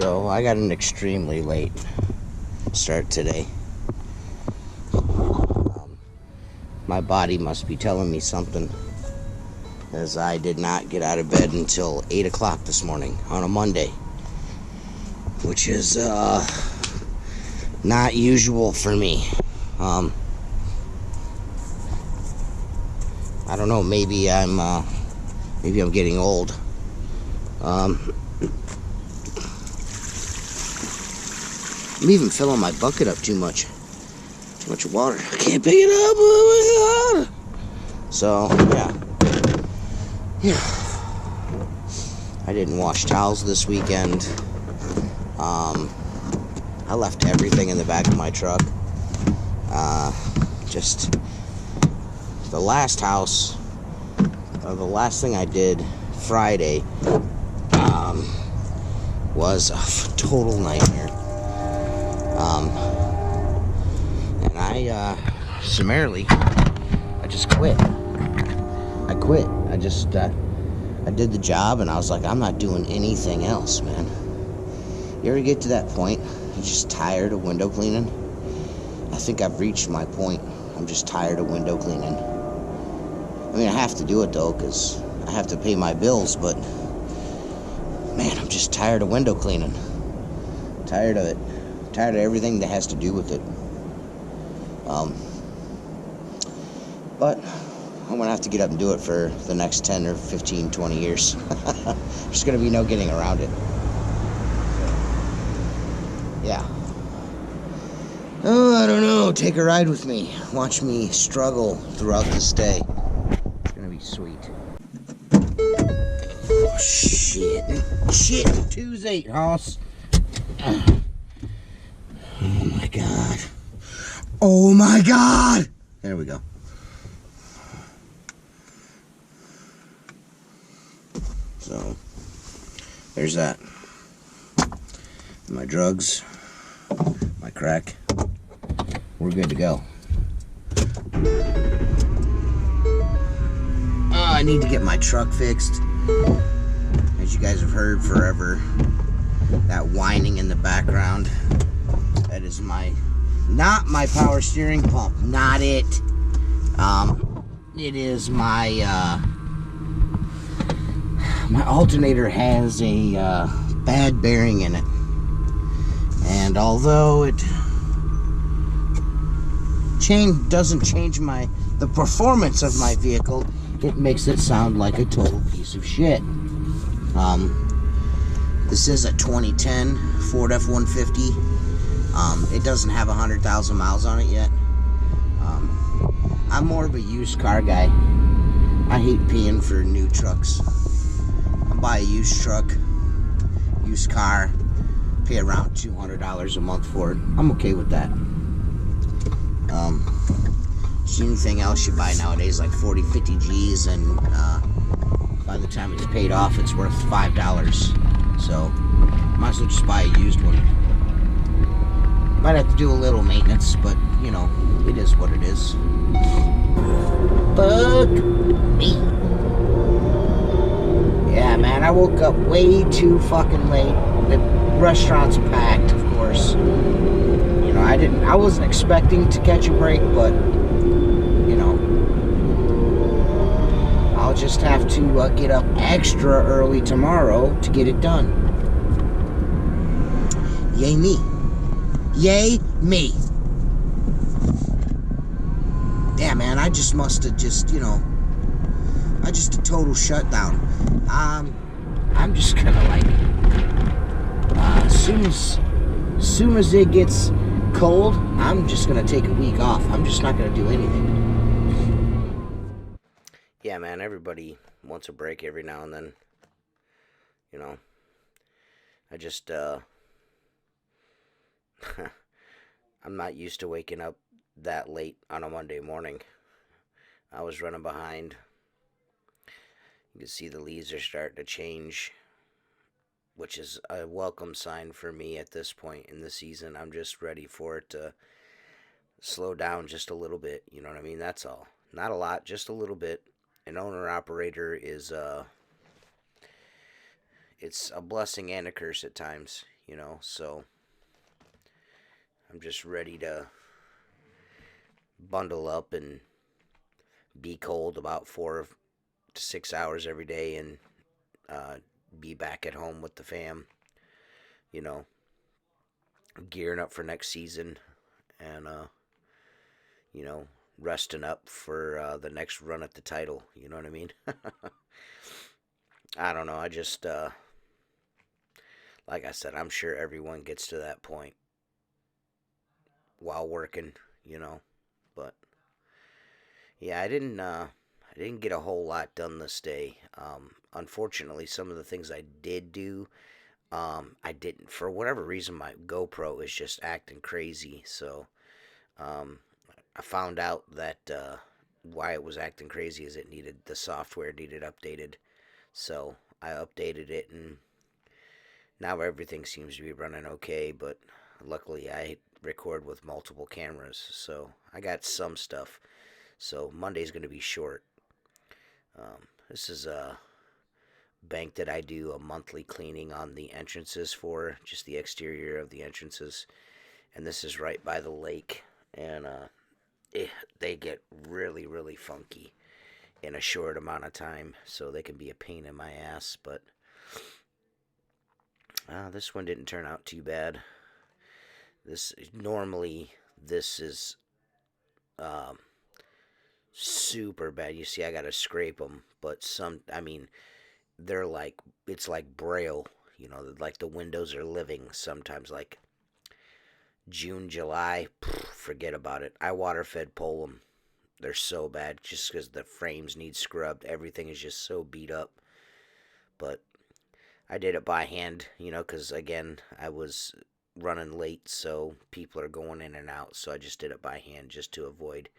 So I got an extremely late start today. My body must be telling me something, as I did not get out of bed until 8 o'clock this morning on a Monday, which is not usual for me. I don't know, maybe I'm getting old. I'm even filling my bucket up too much water. I can't pick it up. Oh my god. So yeah. I didn't wash towels this weekend. I left everything in the back of my truck. Just the last house, or the last thing I did Friday, was a total nightmare. And I summarily, I just quit. I did the job, and I was like, I'm not doing anything else, man. You ever get to that point? You're just tired of window cleaning? I think I've reached my point. I'm just tired of window cleaning. I mean, I have to do it, though, because I have to pay my bills, but man, I'm just tired of window cleaning. Tired of it. Tired of everything that has to do with it. But I'm going to have to get up and do it for the next 10 or 15, 20 years. There's going to be no getting around it. Yeah. Oh, I don't know. Take a ride with me. Watch me struggle throughout this day. It's going to be sweet. Oh, shit. Shit. 2's8, hoss. Oh, my God. Oh, my God. There we go. So, there's that. My drugs, my crack, we're good to go. I need to get my truck fixed. As you guys have heard forever, that whining in the background, that is not my power steering pump, not it. It is my alternator has a bad bearing in it. And although it doesn't change the performance of my vehicle, it makes it sound like a total piece of shit. This is a 2010 Ford F-150. It doesn't have 100,000 miles on it yet. I'm more of a used car guy. I hate paying for new trucks. I'll buy a used truck, used car, pay around $200 a month for it. I'm okay with that. Anything else you buy nowadays, like 40, 50 G's, and by the time it's paid off, it's worth $5. So, might as well just buy a used one. Might have to do a little maintenance, but, you know, it is what it is. Fuck me. Yeah, man, I woke up way too fucking late. The restaurant's packed, of course. You know, I wasn't expecting to catch a break, but, you know, I'll just have to get up extra early tomorrow to get it done. Yay me. Yay me. Yeah, man, I just must have just, you know, I just a total shutdown. I'm just gonna, like, as soon as it gets cold, I'm just gonna take a week off. I'm just not gonna do anything. Yeah, man, everybody wants a break every now and then. You know, I just, I'm not used to waking up that late on a Monday morning. I was running behind. You can see the leaves are starting to change, which is a welcome sign for me at this point in the season. I'm just ready for it to slow down just a little bit. You know what I mean? That's all. Not a lot, just a little bit. An owner-operator is, it's a blessing and a curse at times. So I'm just ready to bundle up and be cold about 4 to 6 hours every day and uh, be back at home with the fam, you know, gearing up for next season and, you know, resting up for the next run at the title. You know what I mean? I don't know. I just, like I said, I'm sure everyone gets to that point while working, you know. But yeah, I didn't get a whole lot done this day. Unfortunately, some of the things I did do, I didn't. For whatever reason, my GoPro is just acting crazy. So um, I found out that why it was acting crazy is the software needed updated. So I updated it, and now everything seems to be running okay. But luckily, I record with multiple cameras, so I got some stuff. So Monday's going to be short. This is a bank that I do a monthly cleaning on the entrances for, just the exterior of the entrances. And this is right by the lake. And they get really, really funky in a short amount of time. So they can be a pain in my ass. But this one didn't turn out too bad. This is um, super bad. You see, I gotta scrape them, but they're like, it's like braille. Like the windows are living sometimes. Like June, July, forget about it. I water fed pole them. They're so bad just because the frames need scrubbed. Everything is just so beat up. But I did it by hand, because again, I was running late, so people are going in and out. So I just did it by hand just to avoid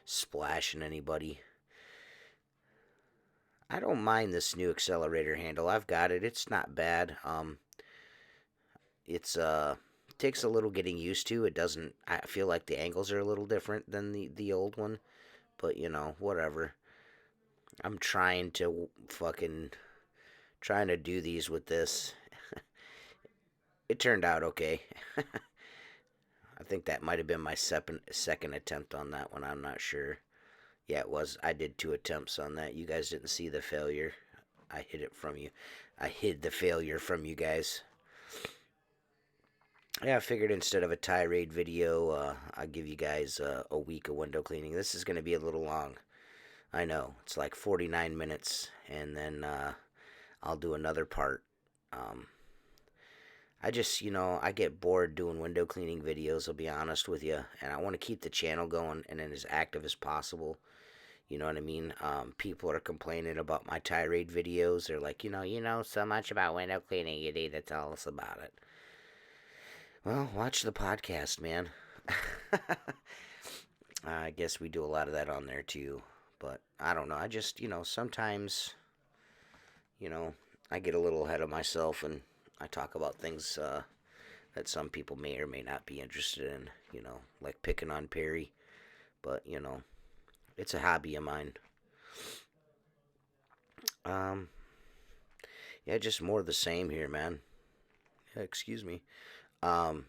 splashing anybody. I don't mind this new accelerator handle. I've got it. It's not bad. It's takes a little getting used to. It doesn't. I feel like the angles are a little different than the old one, but whatever. I'm trying to do these with this. It turned out okay. I think that might have been my second attempt on that one. I'm not sure. Yeah, it was. I did 2 attempts on that. You guys didn't see the failure. I hid it from you. I hid the failure from you guys. Yeah, I figured instead of a tirade video, I'll give you guys a week of window cleaning. This is going to be a little long. I know. It's like 49 minutes, and then I'll do another part. Um, I just, I get bored doing window cleaning videos, I'll be honest with you, and I want to keep the channel going and as active as possible. You know what I mean? People are complaining about my tirade videos. They're like, you know so much about window cleaning. You need to tell us about it. Well, watch the podcast, man. I guess we do a lot of that on there too. But I don't know. I just, sometimes, you know, I get a little ahead of myself and I talk about things that some people may or may not be interested in, like picking on Perry. But, it's a hobby of mine. Um, yeah, just more of the same here, man. Yeah, excuse me. Um,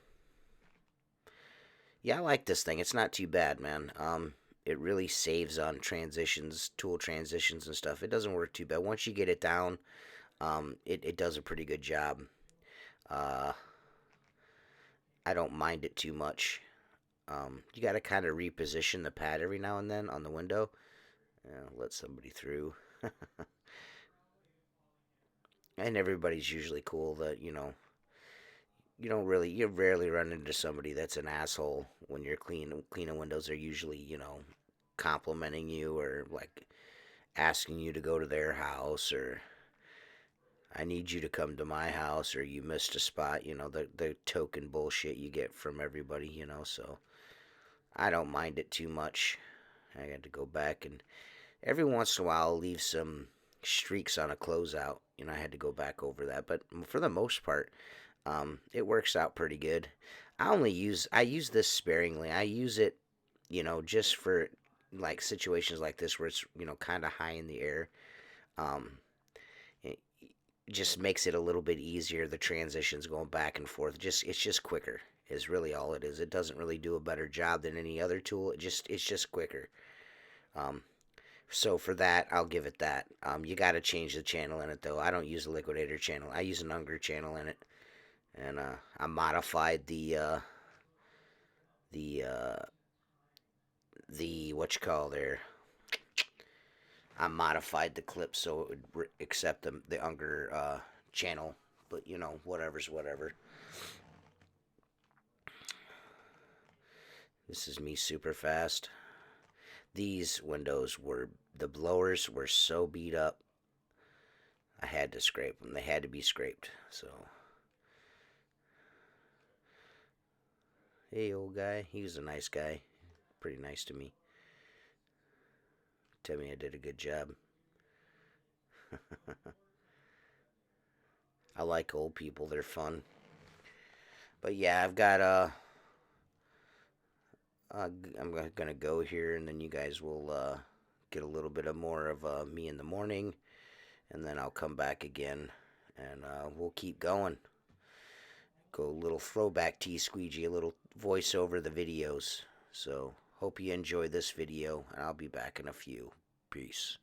yeah, I like this thing. It's not too bad, man. It really saves on transitions, tool transitions and stuff. It doesn't work too bad. Once you get it down, it does a pretty good job. Uh, I don't mind it too much. You got to kind of reposition the pad every now and then on the window. Let somebody through. And everybody's usually cool that, you rarely run into somebody that's an asshole when you're cleaning windows. They're usually, complimenting you or like asking you to go to their house or I need you to come to my house or you missed a spot, the token bullshit you get from everybody, so I don't mind it too much. I had to go back and every once in a while I'll leave some streaks on a closeout. I had to go back over that, but for the most part, it works out pretty good. I use this sparingly. I use it, just for like situations like this where it's kind of high in the air. Um, just makes it a little bit easier. The transitions going back and forth, it's just quicker. Is really all it is. It doesn't really do a better job than any other tool. It's just quicker. Um, so for that, I'll give it that. You got to change the channel in it though. I don't use a liquidator channel. I use an Unger channel in it, and I modified the the what you call there. I modified the clip so it would accept the Unger channel. But you know, whatever's whatever. This is me super fast. These windows were, the blowers were so beat up, I had to scrape them. They had to be scraped. So, hey, old guy. He was a nice guy. Pretty nice to me. Tell me I did a good job. I like old people. They're fun. But yeah, I've got I'm gonna go here, and then you guys will get a little bit of more of me in the morning, and then I'll come back again, and we'll keep going. Go a little throwback T Squeegee, a little voice over the videos. So hope you enjoy this video, and I'll be back in a few. Peace.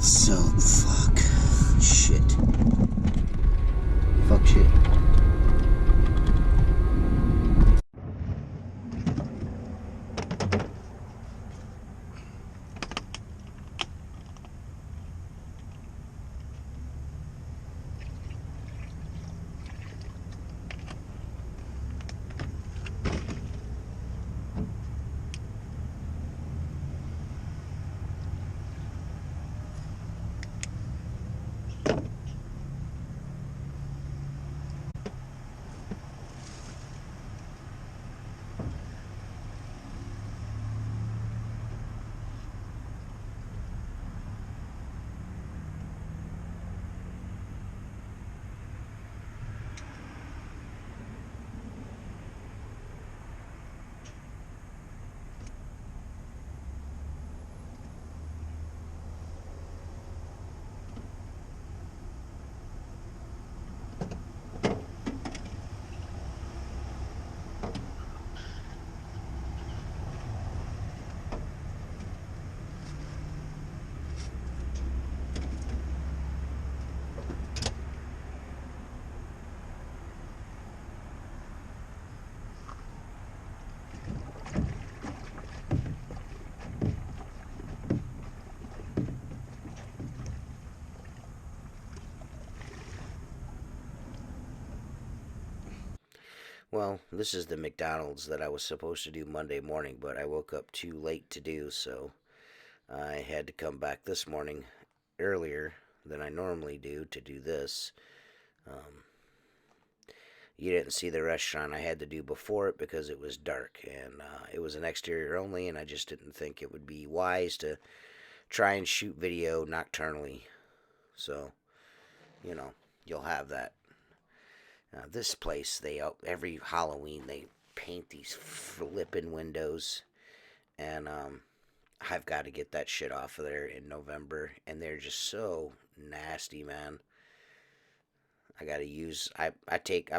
So, fuck. Shit. Fuck shit. Well, this is the McDonald's that I was supposed to do Monday morning, but I woke up too late to do, so I had to come back this morning earlier than I normally do this. Um, you didn't see the restaurant I had to do before it because it was dark, and it was an exterior only, and I just didn't think it would be wise to try and shoot video nocturnally. So, you know, you'll have that. This place, every Halloween they paint these flippin' windows, and I've got to get that shit off of there in November, and they're just so nasty, man. I gotta use I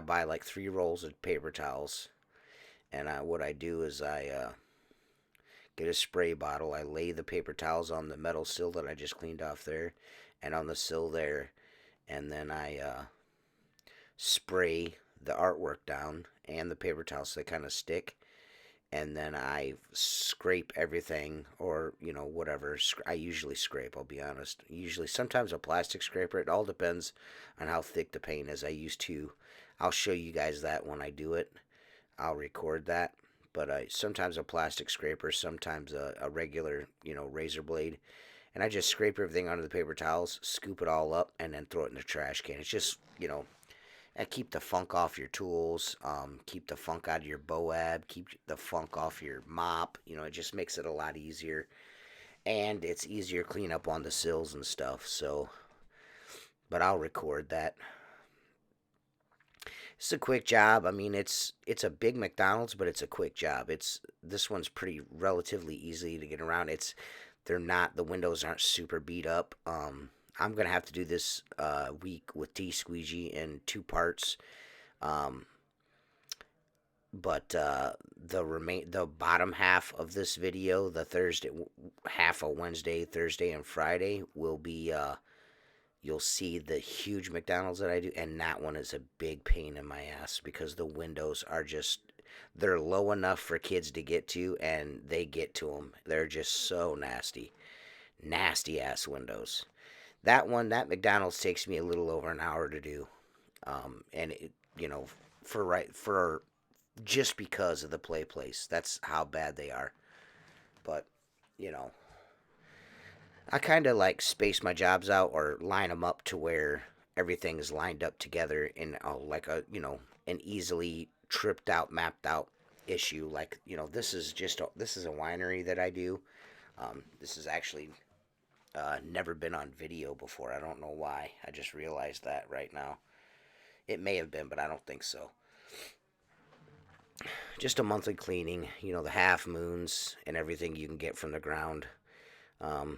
buy like 3 rolls of paper towels, and what I do is I get a spray bottle. I lay the paper towels on the metal sill that I just cleaned off there, and on the sill there, and then I spray the artwork down and the paper towels so they kind of stick, and then I scrape everything, or whatever. I usually scrape. I'll be honest. Usually, sometimes a plastic scraper. It all depends on how thick the paint is. I'll show you guys that when I do it. I'll record that. But sometimes a plastic scraper, sometimes a regular razor blade, and I just scrape everything onto the paper towels, scoop it all up, and then throw it in the trash can. It's just and keep the funk off your tools, keep the funk out of your BOAB, keep the funk off your mop. It just makes it a lot easier, and it's easier to clean up on the sills and stuff. So, but I'll record that. It's a quick job. I mean, it's a big McDonald's, but it's a quick job. This one's pretty relatively easy to get around. They're not, the windows aren't super beat up. I'm gonna have to do this week with T Squeegee in 2 parts. Um, but the bottom half of this video, the Thursday half of Wednesday, Thursday, and Friday will be you'll see the huge McDonald's that I do, and that one is a big pain in my ass because the windows are they're low enough for kids to get to, and they get to them. They're just so nasty, nasty ass windows. That McDonald's takes me a little over an hour to do, and for just because of the place. That's how bad they are. But you know, I kind of like space my jobs out or line them up to where everything is lined up together in like an easily tripped out, mapped out issue. Like this is a winery that I do. This is actually never been on video before. I don't know why. I just realized that right now. It may have been, but I don't think so. Just a monthly cleaning, the half moons and everything you can get from the ground. Um,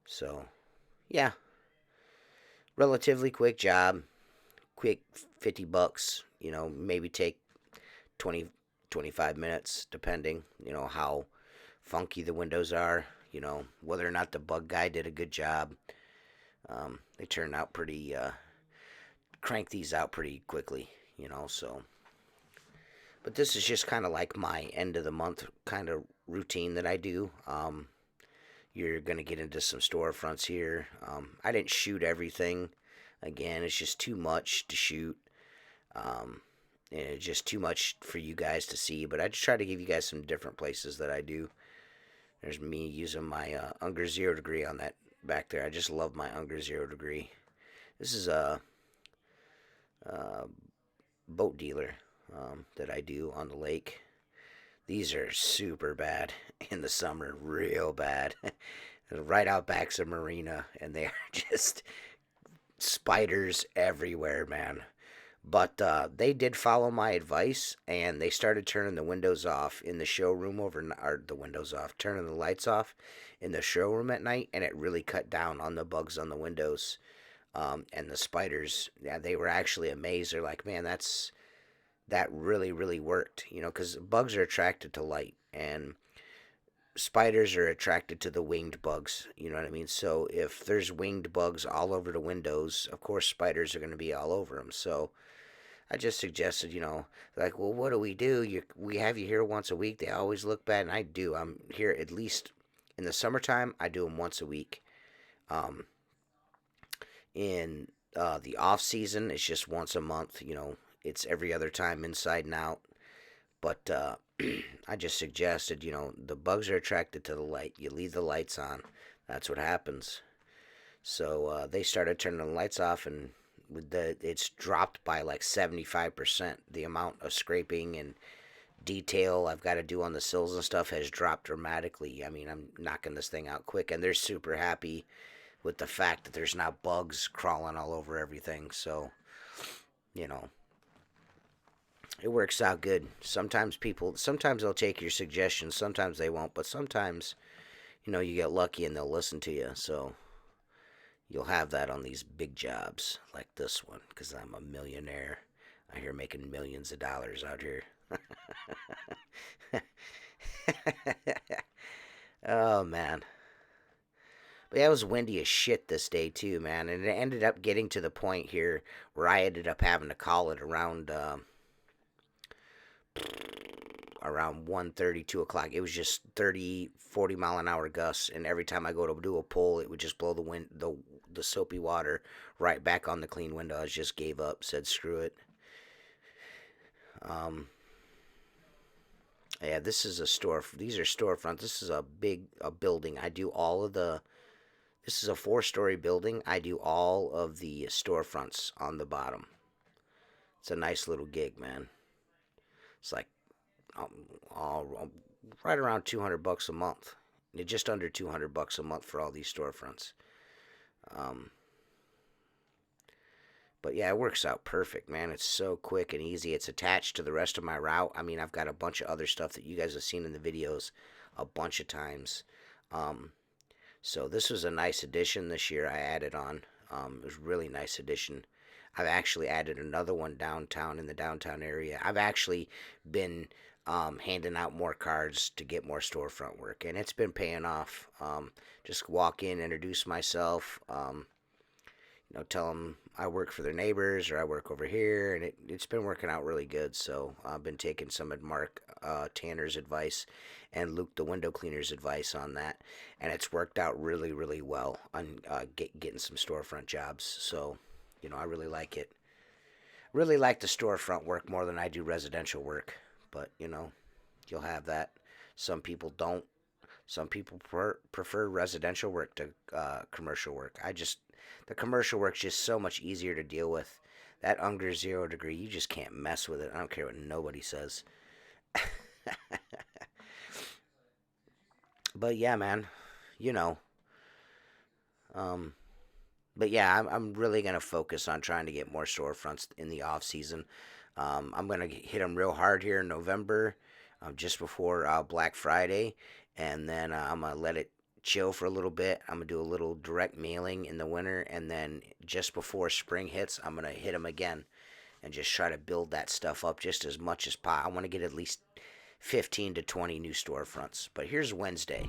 so, yeah, relatively quick job, quick $50. Maybe take 20, 25 minutes, depending. How funky the windows are. Whether or not the bug guy did a good job. They turn out pretty. Crank these out pretty quickly. So. But this is just kind of like my end of the month kind of routine that I do. You're going to get into some storefronts here. I didn't shoot everything. Again, it's just too much to shoot. And it's just too much for you guys to see. But I just try to give you guys some different places that I do. There's me using my Unger 0 degree on that back there. I just love my Unger 0 degree. This is a boat dealer that I do on the lake. These are super bad in the summer, real bad. Right out back's a marina, and they are just spiders everywhere, man. But they did follow my advice, and they started turning the windows off in the showroom turning the lights off in the showroom at night, and it really cut down on the bugs on the windows. And the spiders, yeah, they were actually amazed. They're like, man, that really, really worked, because bugs are attracted to light, and spiders are attracted to the winged bugs, you know what I mean? So if there's winged bugs all over the windows, of course spiders are going to be all over them. So I just suggested, like, well, what do? We have you here once a week. They always look bad, and I do. I'm here at least in the summertime. I do them once a week. In the off season, it's just once a month. It's every other time inside and out. But I just suggested, the bugs are attracted to the light. You leave the lights on, that's what happens. So they started turning the lights off, and it's dropped by like 75%. The amount of scraping and detail I've got to do on the sills and stuff has dropped dramatically. I mean, I'm knocking this thing out quick, and they're super happy with the fact that there's not bugs crawling all over everything. So you know, it works out good. Sometimes they'll take your suggestions, sometimes they won't, but sometimes, you get lucky and they'll listen to you. So you'll have that on these big jobs like this one, because I'm a millionaire. I'm here making millions of dollars out here. Oh, man. But yeah, it was windy as shit this day too, man. And it ended up getting to the point here where I ended up having to call it around 1:30, 2 o'clock. It was just 30, 40 mile an hour gusts, and every time I go to do a pull, it would just blow the soapy water right back on the clean window. I just gave up, said screw it. Yeah, this is a store. These are storefronts. This is a building. This is a 4-story building. I do all of the storefronts on the bottom. It's a nice little gig, man. It's like all right around $200 a month. Just under $200 a month for all these storefronts. But yeah, it works out perfect, man. It's so quick and easy. It's attached to the rest of my route. I mean, I've got a bunch of other stuff that you guys have seen in the videos a bunch of times. So this was a nice addition this year I added on. It was a really nice addition. I've actually added another one downtown in the downtown area. I've actually been handing out more cards to get more storefront work, and it's been paying off. Just walk in, introduce myself, tell them I work for their neighbors or I work over here, and it's been working out really good. So I've been taking some of Mark Tanner's advice and Luke the window cleaner's advice on that, and it's worked out really, really well on getting some storefront jobs. So, I really like it. Really like the storefront work more than I do residential work, but you'll have that. Some people don't. Some people prefer residential work to commercial work. The commercial work's just so much easier to deal with. That under 0 degree, you just can't mess with it. I don't care what nobody says. But yeah, man, but yeah, I'm really gonna focus on trying to get more storefronts in the off season. I'm gonna hit them real hard here in November, just before Black Friday, and then I'm gonna let it chill for a little bit. I'm gonna do a little direct mailing in the winter, and then just before spring hits, I'm gonna hit them again and just try to build that stuff up just as much as possible. I want to get at least 15 to 20 new storefronts. But here's Wednesday.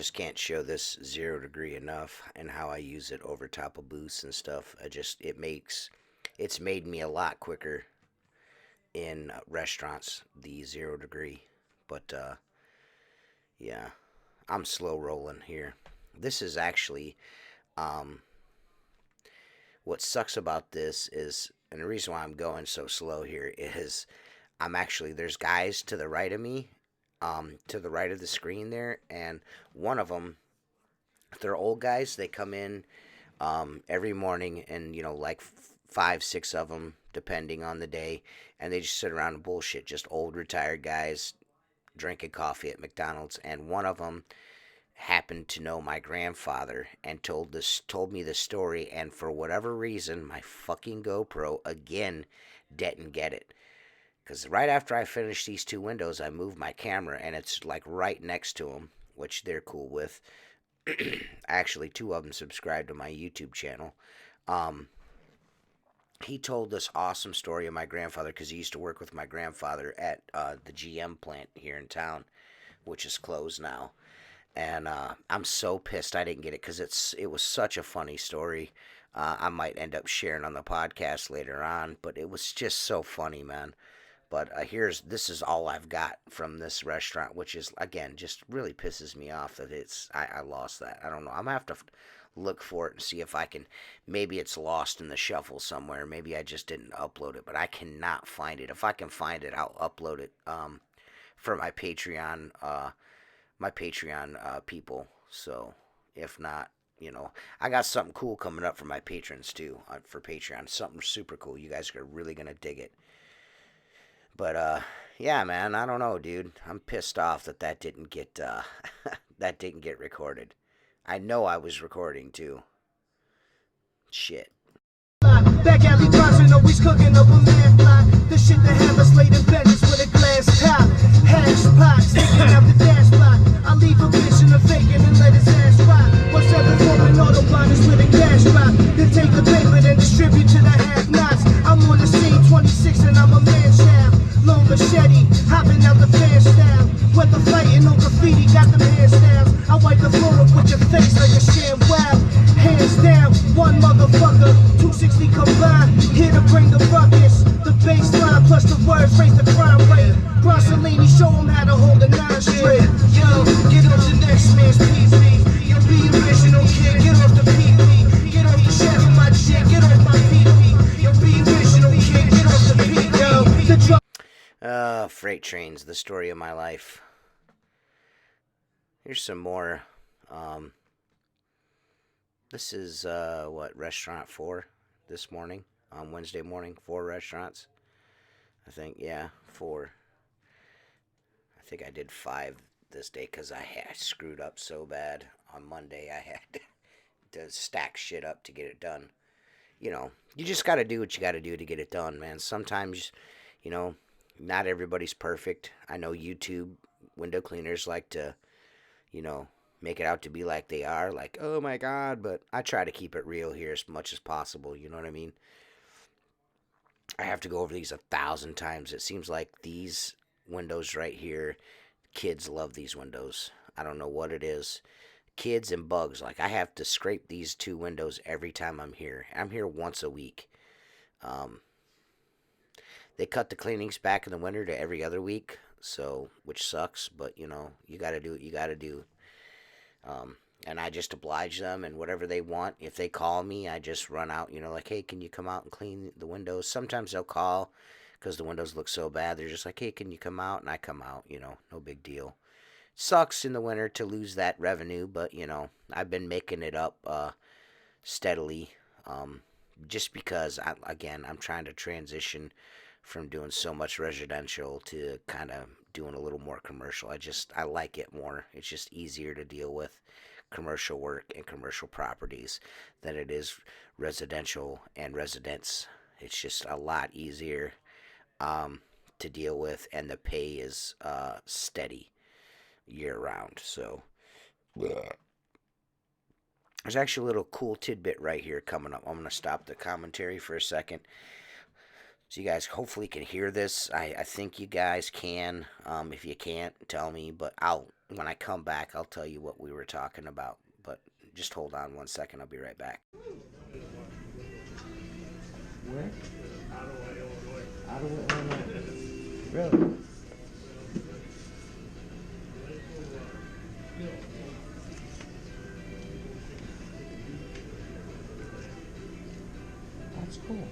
just can't show this 0 degree enough and how I use it over top of booths and stuff. It's made me a lot quicker in restaurants, the 0 degree. But yeah, I'm slow rolling here. This is actually um, what sucks about this is, and the reason why I'm going so slow here is there's guys to the right of me, to the right of the screen there, and one of them, they're old guys. They come in every morning, and like five, six of them, depending on the day, and they just sit around and bullshit. Just old retired guys drinking coffee at McDonald's, and one of them happened to know my grandfather and told me the story, and for whatever reason my fucking GoPro again didn't get it. Because right after I finished these two windows, I moved my camera, and it's like right next to them, which they're cool with. Actually, two of them subscribed to my YouTube channel. He told this awesome story of my grandfather, because he used to work with my grandfather at the GM plant here in town, which is closed now. And I'm so pissed I didn't get it, because it was such a funny story. I might end up sharing on the podcast later on, but it was just so funny, man. But this is all I've got from this restaurant, which is, again, just really pisses me off that I lost that. I don't know. I'm gonna have to look for it and see if I can. Maybe it's lost in the shuffle somewhere. Maybe I just didn't upload it, but I cannot find it. If I can find it, I'll upload it for my Patreon people. So if not, I got something cool coming up for my patrons too, for Patreon. Something super cool. You guys are really gonna dig it. But yeah, man, I don't know, dude. I'm pissed off that didn't get that didn't get recorded. I know I was recording too. Shit. Back alley boxing, always cooking up a man fly. The shit that have us laid in benches with a glass top. Hash pot, sticking out the dash block. I leave a bitch in the vacant and let his ass rot. What's ever forming autobahn is with a cash drop. Then take the paper and distribute to the have-nots. I'm on the scene 26 and I'm a man child. Long machete, hopping out the fan style. Whether fighting or graffiti, got them hairstyles. I wipe the floor up with your face like a sham wow. Hands down, one motherfucker, 260 combined, here to bring the ruckus. The baseline plus the words raise the crime rate. Bronsolini, show him how to hold a 9 straight. Yo, get off the next man's PP. Yo, be original, kid, get off the PP. Get off the shaft of my chick, get off my PP. Yo, be original, kid, get off the PP. Yo, the drug. Freight trains, the story of my life. Here's some more. This is, restaurant 4 this morning, on Wednesday morning, 4 restaurants. I think, yeah, 4. I think I did 5 this day, because I screwed up so bad. On Monday, I had to stack shit up to get it done. You just gotta do what you gotta do to get it done, man. Sometimes, not everybody's perfect. I know YouTube window cleaners like to, make it out to be like they are, like, oh my god, but I try to keep it real here as much as possible, you know what I mean? I have to go over these 1,000 times. It seems like these windows right here, kids love these windows. I don't know what it is. Kids and bugs, like I have to scrape these 2 windows every time I'm here. I'm here once a week. They cut the cleanings back in the winter to every other week, so, which sucks, but you gotta do what you gotta do. And I just oblige them, and whatever they want. If they call me, I just run out, like, hey, can you come out and clean the windows? Sometimes they'll call because the windows look so bad. They're just like, hey, can you come out? And I come out, no big deal. Sucks in the winter to lose that revenue, but, I've been making it up steadily, just because, I'm trying to transition from doing so much residential to kind of doing a little more commercial. I like it more. It's just easier to deal with commercial work and commercial properties than it is residential and residents. It's just a lot easier to deal with, and the pay is steady year round. So there's actually a little cool tidbit right here coming up. I'm going to stop the commentary for a second, so you guys hopefully can hear this. I think you guys can. If you can't, tell me, but I'll when I come back, I'll tell you what we were talking about. But just hold on 1 second. I'll be right back. Where? Ottawa, Illinois. Really? That's cool.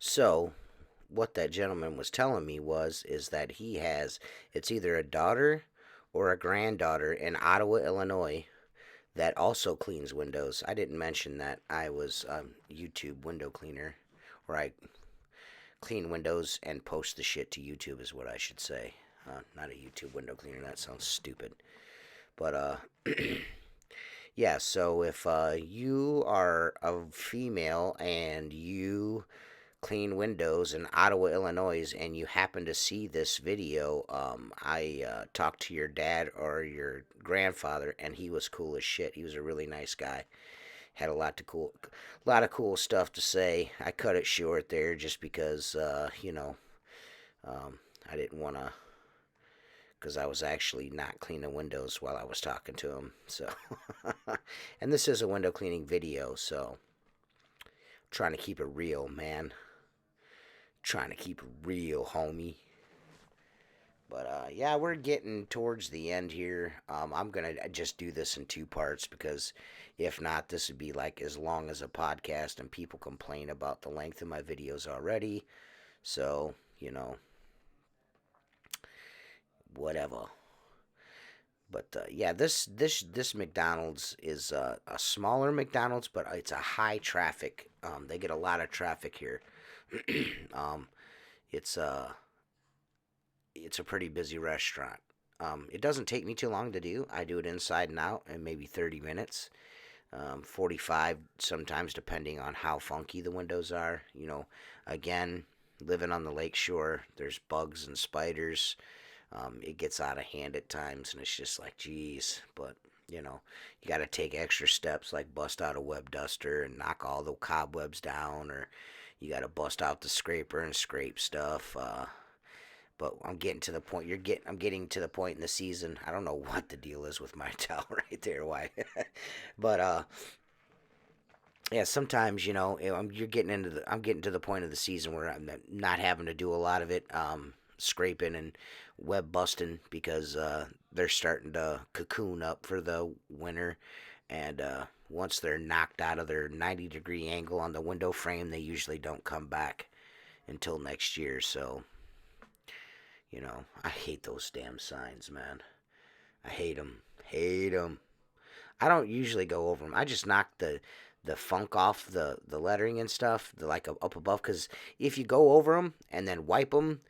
So, what that gentleman was telling me is that he has, it's either a daughter or a granddaughter in Ottawa, Illinois, that also cleans windows. I didn't mention that I was a YouTube window cleaner, or I clean windows and post the shit to YouTube is what I should say. Not a YouTube window cleaner. That sounds stupid. But yeah. So if you are a female and you clean windows in Ottawa, Illinois, and you happen to see this video, I talked to your dad or your grandfather, and he was cool as shit. He was a really nice guy. Had a lot of cool stuff to say. I cut it short there just because, I didn't want to, because I was actually not cleaning windows while I was talking to him. So, and this is a window cleaning video, so I'm trying to keep it real, man. Trying to keep it real, homie. But yeah, we're getting towards the end here. I'm gonna just do this in two parts because if not, this would be like as long as a podcast, and people complain about the length of my videos already. So whatever. But yeah, this McDonald's is a smaller McDonald's, but it's a high traffic. They get a lot of traffic here. um, it's it's a pretty busy restaurant. It doesn't take me too long to do. I do it inside and out in maybe 30 minutes, 45 sometimes, depending on how funky the windows are. Again, living on the lake shore, there's bugs and spiders. It gets out of hand at times, and it's just like, geez. But, you got to take extra steps like bust out a web duster and knock all the cobwebs down, or you got to bust out the scraper and scrape stuff. But I'm getting to the point. I'm getting to the point in the season. I don't know what the deal is with my towel right there. Why? But yeah. Sometimes I'm getting to the point of the season where I'm not having to do a lot of it, scraping and web busting, because they're starting to cocoon up for the winter, and once they're knocked out of their 90-degree angle on the window frame, they usually don't come back until next year. So. I hate those damn signs, man. I hate them. Hate them. I don't usually go over them. I just knock the funk off the lettering and stuff, like up above. Because if you go over them and then wipe them,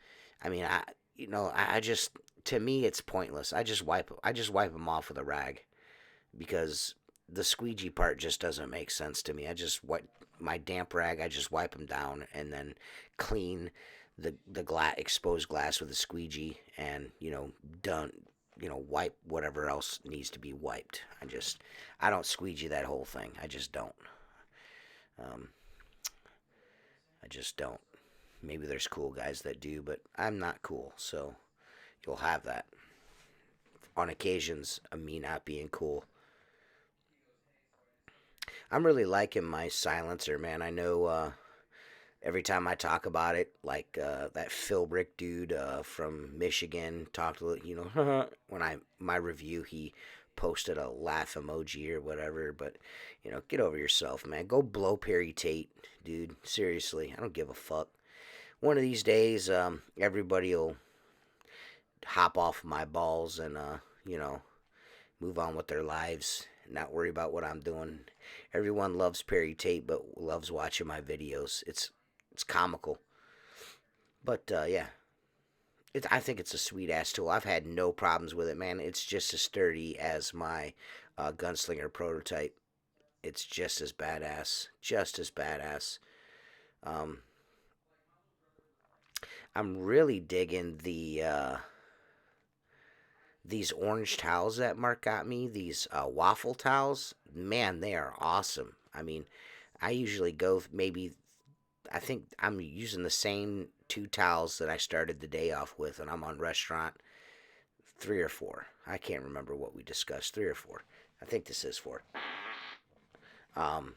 I mean, I just, to me, it's pointless. I just wipe them off with a rag, because the squeegee part just doesn't make sense to me. I just wipe my damp rag. I just wipe them down and then clean the exposed glass with a squeegee, and done. Wipe whatever else needs to be wiped. I don't squeegee that whole thing. I just don't. Um, I just don't. Maybe there's cool guys that do, but I'm not cool, so you'll have that. On occasions, of me not being cool. I'm really liking my silencer, man. I know every time I talk about it, like that Philbrick dude from Michigan talked, when my review, he posted a laugh emoji or whatever. But get over yourself, man. Go blow Perry Tate, dude. Seriously, I don't give a fuck. One of these days, everybody will hop off my balls and move on with their lives, not worry about what I'm doing. Everyone loves Perry Tate, but loves watching my videos. It's comical. But yeah, I think it's a sweet ass tool. I've had no problems with it, man. It's just as sturdy as my gunslinger prototype. It's just as badass. Just as badass. Um, I'm really digging these orange towels that Mark got me. These waffle towels. Man, they are awesome. I mean, I usually go maybe. I think I'm using the same two towels that I started the day off with, and I'm on restaurant three or four. I can't remember what we discussed. Three or four. I think this is four. Um,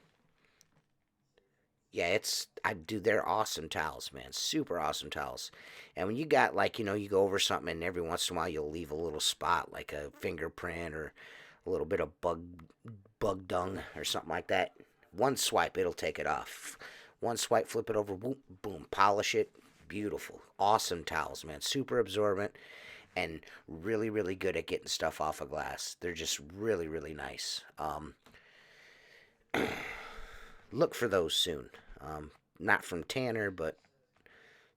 Yeah, it's I do. They're awesome towels, man. Super awesome towels. And when you got like you go over something, and every once in a while you'll leave a little spot, like a fingerprint or a little bit of bug dung or something like that. One swipe, it'll take it off. One swipe, flip it over, boom, boom, polish it. Beautiful, awesome towels, man. Super absorbent and really, really good at getting stuff off of glass. They're just really, really nice. Look for those soon. Not from Tanner, but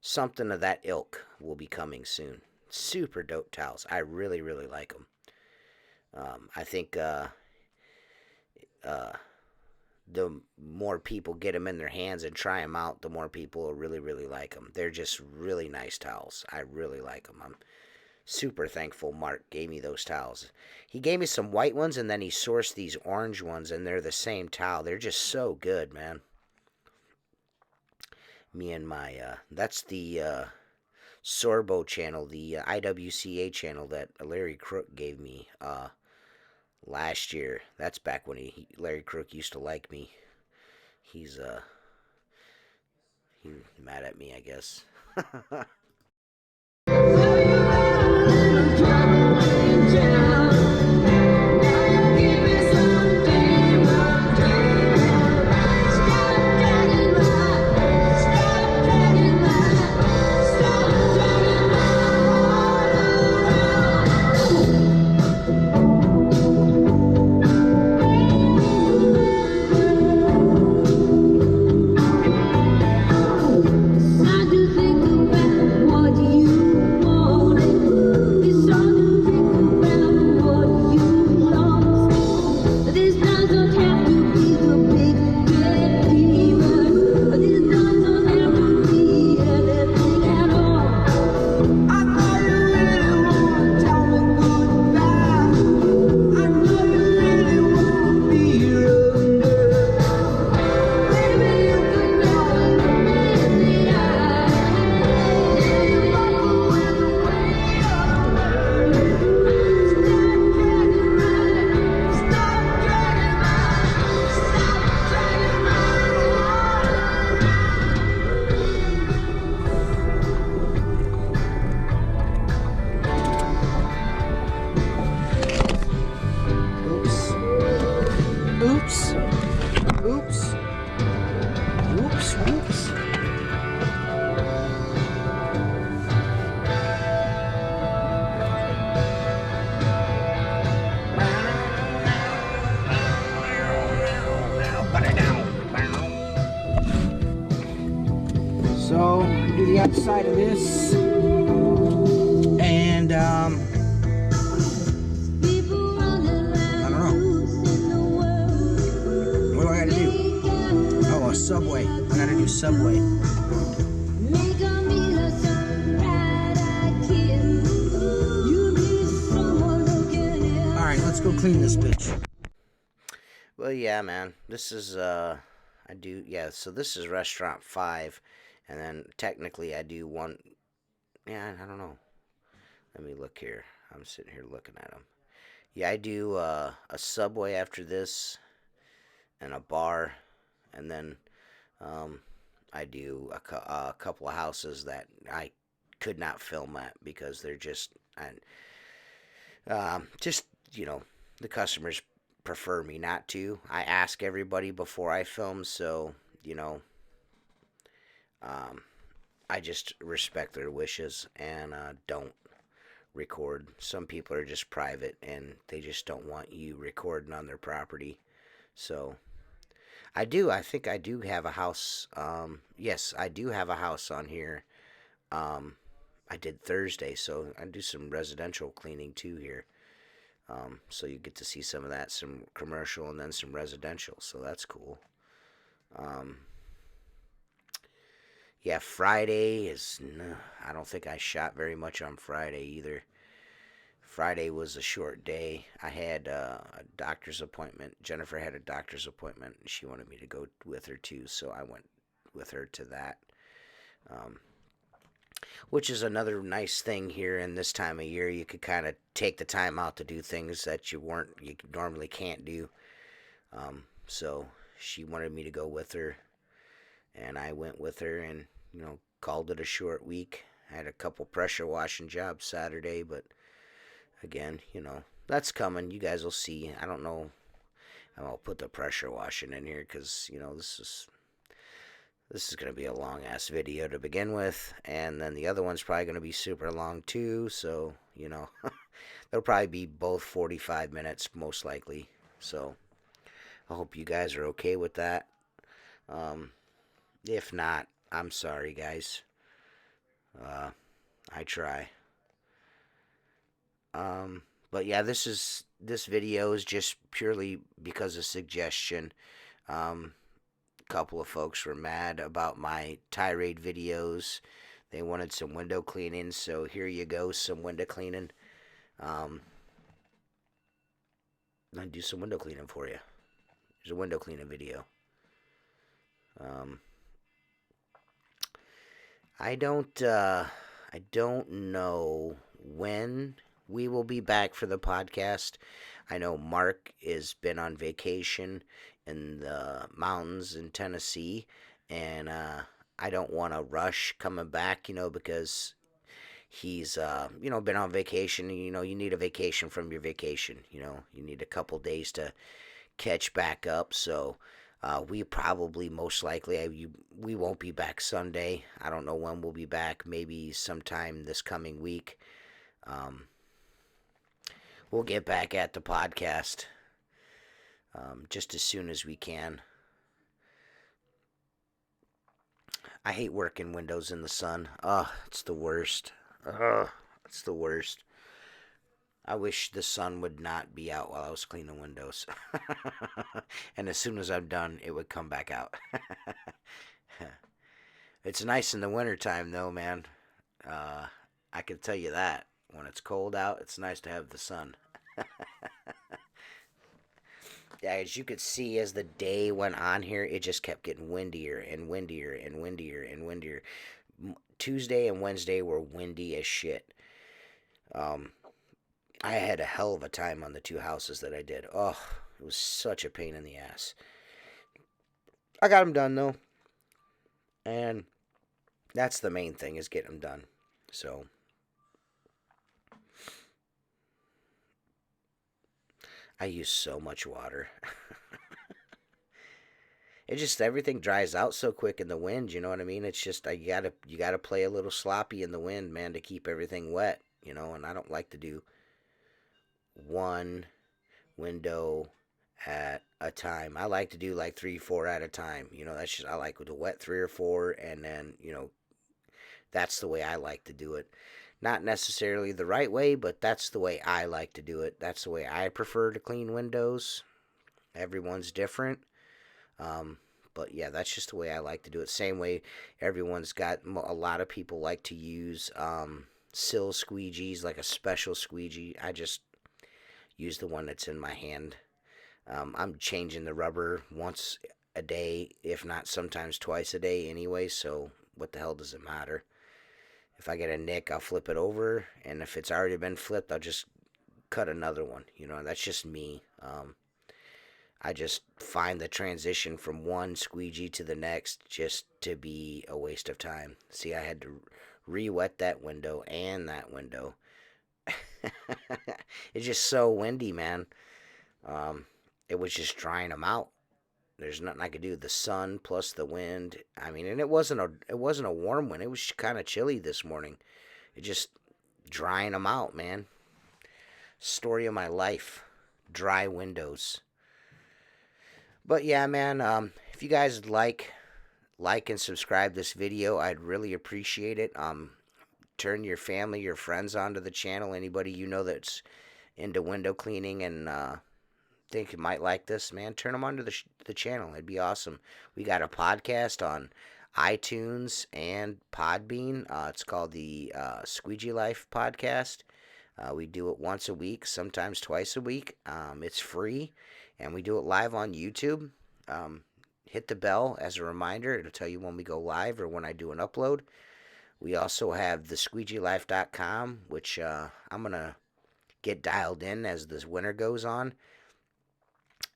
something of that ilk will be coming soon. Super dope towels. I really, really like them. I think uh, the more people get them in their hands and try them out, the more people will really, really like them. They're just really nice towels. I really like them. I'm super thankful Mark gave me those towels. He gave me some white ones and then he sourced these orange ones and they're the same towel. They're just so good, man. Me and my that's the Sorbo channel, the IWCA channel that Larry Crook gave me last year. That's back when Larry Crook used to like me. He's he's mad at me, I guess. Oops. Oops. Whoops, whoops. So, do the outside of this. And, I don't know. What do I gotta do? Oh, a Subway. I gotta do Subway. Alright, let's go clean this bitch. Well, yeah, man. This is, so this is restaurant 5. And then technically I do one, yeah, I don't know. Let me look here. I'm sitting here looking at them. Yeah, I do a Subway after this and a bar. And then I do a couple of houses that I could not film at because they're just, the customers prefer me not to. I ask everybody before I film, so, I just respect their wishes and don't record. Some people are just private and they just don't want you recording on their property. So I think I do have a house. Yes, I do have a house on here. I did Thursday, so I do some residential cleaning too here. So you get to see some of that, some commercial and then some residential. So that's cool. Yeah, Friday is. I don't think I shot very much on Friday either. Friday was a short day. I had a doctor's appointment. Jennifer had a doctor's appointment. And she wanted me to go with her too, so I went with her to that. Um, which is another nice thing here in this time of year. You could kind of take the time out to do things that you normally can't do. So she wanted me to go with her, and I went with her, and called it a short week. I had a couple pressure washing jobs Saturday, but again, that's coming. You guys will see. I don't know. I'll put the pressure washing in here because this is going to be a long ass video to begin with, and then the other one's probably going to be super long too. So they'll probably be both 45 minutes most likely. So I hope you guys are okay with that. If not, I'm sorry, guys. I try. But yeah, this video is just purely because of suggestion. Couple of folks were mad about my tirade videos. They wanted some window cleaning, so here you go, some window cleaning. I'll do some window cleaning for you. There's a window cleaning video. I don't know when we will be back for the podcast. I know Mark has been on vacation in the mountains in Tennessee, and I don't want to rush coming back, because he's been on vacation. You need a vacation from your vacation. You need a couple days to catch back up. So we probably most likely we won't be back Sunday. I don't know when we'll be back. Maybe sometime this coming week. We'll get back at the podcast just as soon as we can. I hate working windows in the sun. It's the worst. It's the worst. I wish the sun would not be out while I was cleaning windows. And as soon as I'm done, it would come back out. It's nice in the wintertime, though, man. I can tell you that. When it's cold out, it's nice to have the sun. Yeah, as you could see, as the day went on here, it just kept getting windier and windier and windier and windier. Tuesday and Wednesday were windy as shit. I had a hell of a time on the two houses that I did. Oh, it was such a pain in the ass. I got them done, though. And that's the main thing, is getting them done. So I use so much water. It just, everything dries out so quick in the wind, you know what I mean? It's just, you gotta play a little sloppy in the wind, man, to keep everything wet, and I don't like to do one window at a time. I like to do like 3-4 at a time. That's just, I like to wet 3 or 4, and then, that's the way I like to do it. Not necessarily the right way, but that's the way I like to do it. That's the way I prefer to clean windows. Everyone's different. But yeah, that's just the way I like to do it. Same way everyone's got, a lot of people like to use sill squeegees, like a special squeegee. I just use the one that's in my hand. I'm changing the rubber once a day, if not sometimes twice a day anyway, so what the hell does it matter? If I get a nick, I'll flip it over, and if it's already been flipped, I'll just cut another one. That's just me. I just find the transition from one squeegee to the next just to be a waste of time. See, I had to re-wet that window and that window. It's just so windy, man. It was just drying them out. There's nothing I could do. The sun plus the wind. I mean, and it wasn't a warm wind. It was kind of chilly this morning. It just drying them out, man. Story of my life. Dry windows. But yeah, man. If you guys like and subscribe this video, I'd really appreciate it. Turn your family, your friends onto the channel. Anybody you know that's into window cleaning and think you might like this, man, turn them onto the channel. It'd be awesome. We got a podcast on iTunes and Podbean. It's called the Squeegee Life Podcast. We do it once a week, sometimes twice a week. It's free, and we do it live on YouTube. Hit the bell as a reminder. It'll tell you when we go live or when I do an upload. We also have the squeegeelife.com, which I'm going to get dialed in as this winter goes on.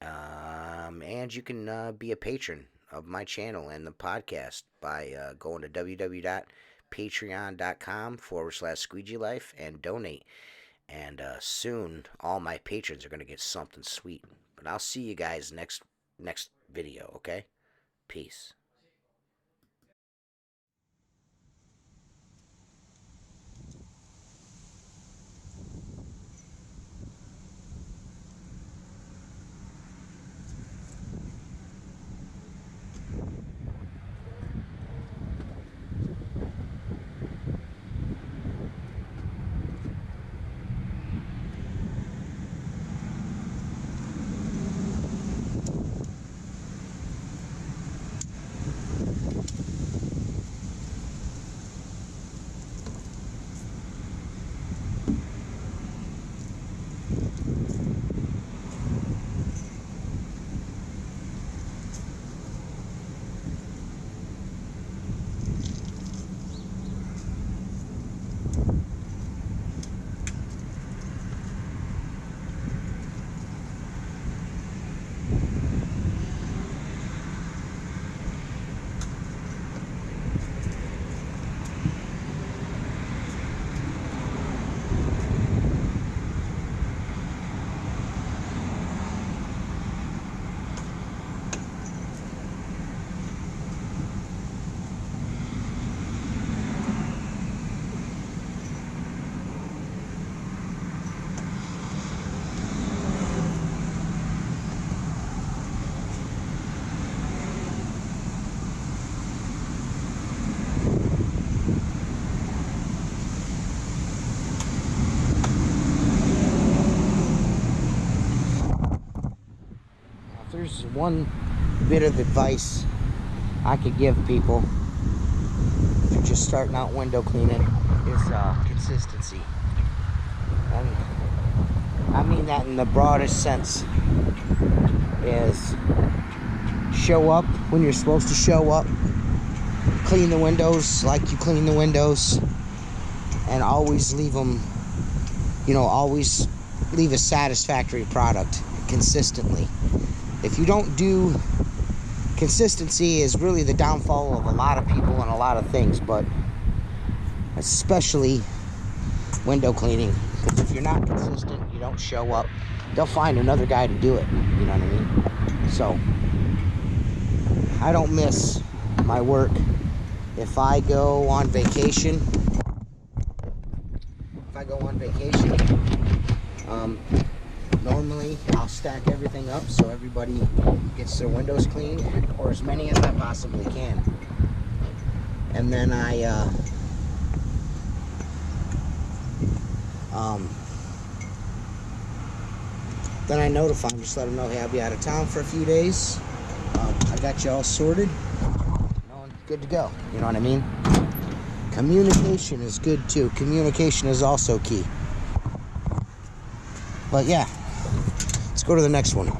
And you can be a patron of my channel and the podcast by going to www.patreon.com/squeegeelife and donate. And soon, all my patrons are going to get something sweet. But I'll see you guys next video, okay? Peace. There's one bit of advice I could give people if you're just starting out window cleaning is consistency. And I mean that in the broadest sense. Is show up when you're supposed to show up, clean the windows like you clean the windows, and always leave them, always leave a satisfactory product consistently. If you don't do, consistency is really the downfall of a lot of people and a lot of things, but especially window cleaning. Because if you're not consistent, you don't show up, they'll find another guy to do it. You know what I mean? So, I don't miss my work. If I go on vacation, normally I'll stack everything up so everybody gets their windows cleaned, or as many as I possibly can. And then I notify them, just let them know, hey, I'll be out of town for a few days. I got you all sorted. Good to go. You know what I mean? Communication is good too. Communication is also key. But yeah, let's go to the next one.